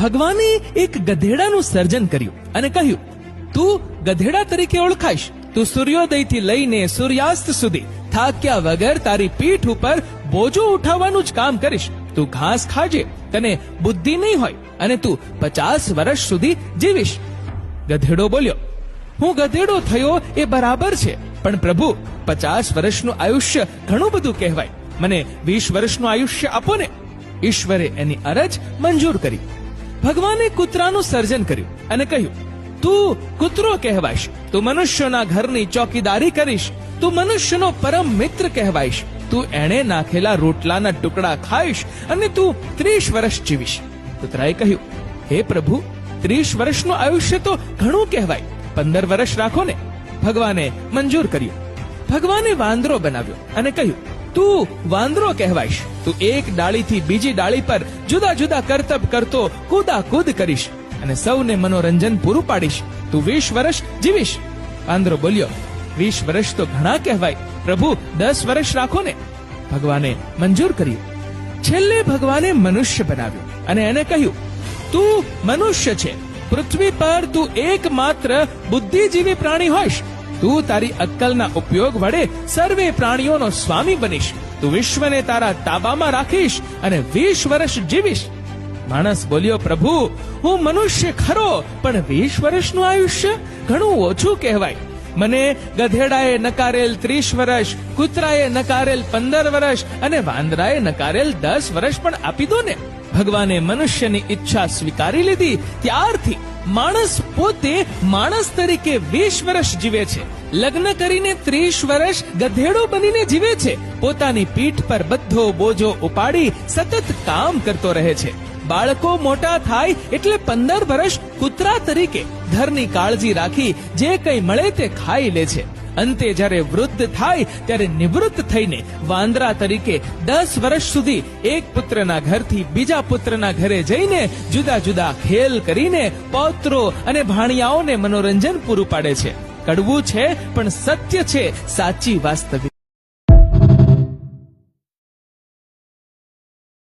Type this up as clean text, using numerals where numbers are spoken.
ભગવાને એક ગધેડાનું સર્જન કર્યું અને કહ્યું, તું ગધેડા તરીકે ઓળખાઈશ. તું સૂર્યોદયથી લઈને સૂર્યાસ્ત સુધી થાક્યા વગર તારી પીઠ ઉપર બોજો ઉઠાવવાનું જ કામ કરીશ. તું ઘાસ ખાજે, તને બુદ્ધિ નહીં હોય અને તું 50 વર્ષ સુધી જીવીશ. ગધેડો બોલ્યો, હું ગધેડો થયો એ બરાબર છે, પણ પ્રભુ 50 વર્ષનું આયુષ્ય ઘણું બધું કહેવાય. મને 20 વર્ષનું આયુષ્ય આપો ને. ઈશ્વરે એની અરજ મંજૂર કરી. ભગવાને કૂતરાનું સર્જન કર્યું અને કહ્યું, તું કૂતરો કહેવાઈશ. તું મનુષ્યોના ઘરની ચોકીદારી કરીશ. તું મનુષ્યનો પરમ મિત્ર કહેવાઈશ. તું એણે નાખેલા રોટલાના ટુકડા ખાઈશ અને તું 30 વર્ષ જીવીશ. કૂતરાએ કહ્યું, હે પ્રભુ, 30 વર્ષનું આયુષ્ય તો ઘણું કહેવાય. 15 વર્ષ રાખો ને. ભગવાને મંજૂર કર્યું. ભગવાને વાંદરો બનાવ્યો અને કહ્યું, તું વાંદરો કહેવાઈશ. તું એક ડાળીથી બીજી ડાળી પર જુદા જુદા કરતબ કરતો કૂદાકૂદ કરીશ અને સૌને મનોરંજન પૂરું પાડીશ. તું 20 વર્ષ જીવીશ. વાંદરો બોલ્યો, 20 વર્ષ તો ઘણા કહેવાય. પ્રભુ, 10 વર્ષ રાખો ને. ભગવાને મંજૂર કર્યું. છેલ્લે ભગવાને મનુષ્ય બનાવ્યો અને એને કહ્યું, તું મનુષ્ય છે. પૃથ્વી પર તું એકમાત્ર બુદ્ધિજીવી પ્રાણી હોઈશ. તું તારી અક્કલના ઉપયોગ વડે સર્વે પ્રાણીઓનો સ્વામી બનીશ. તું વિશ્વને તારા તાબામાં રાખીશ અને 20 વર્ષ જીવીશ. માણસ બોલ્યો, પ્રભુ, હું મનુષ્ય ખરો, પણ 20 વર્ષનું આયુષ્ય ઘણું ઓછું કહેવાય. મને ગધેડાએ નકારેલ 30 વર્ષ, કૂતરાએ નકારેલ 15 વર્ષ અને વાંદરાએ નકારેલ 10 વર્ષ પણ આપી દો ને. ભગવાને મનુષ્યની ઈચ્છા સ્વીકારી લીધી. ત્યારથી માણસ પોતે માણસ તરીકે 20 વર્ષ જીવે છે. લગ્ન કરીને 30 વર્ષ ગધેડો બનીને જીવે છે. પોતાની પીઠ પર બધો બોજો ઉપાડી સતત કામ કરતો રહે છે. બાળકો મોટા થાય એટલે 15 વર્ષ કૂતરા તરીકે ઘરની કાળજી રાખી જે કંઈ મળે તે ખાઈ લે છે. અંતે જ્યારે વૃદ્ધ થાય ત્યારે નિવૃત્ત થઈને વાંદરા તરીકે 10 વર્ષ સુધી એક પુત્રના ઘરથી બીજા પુત્રના ઘરે જઈને જુદા જુદા ખેલ કરીને પૌત્રો અને ભાણિયાઓને મનોરંજન પૂરું પાડે છે. કડવું છે પણ સત્ય છે, સાચી વાસ્તવિક.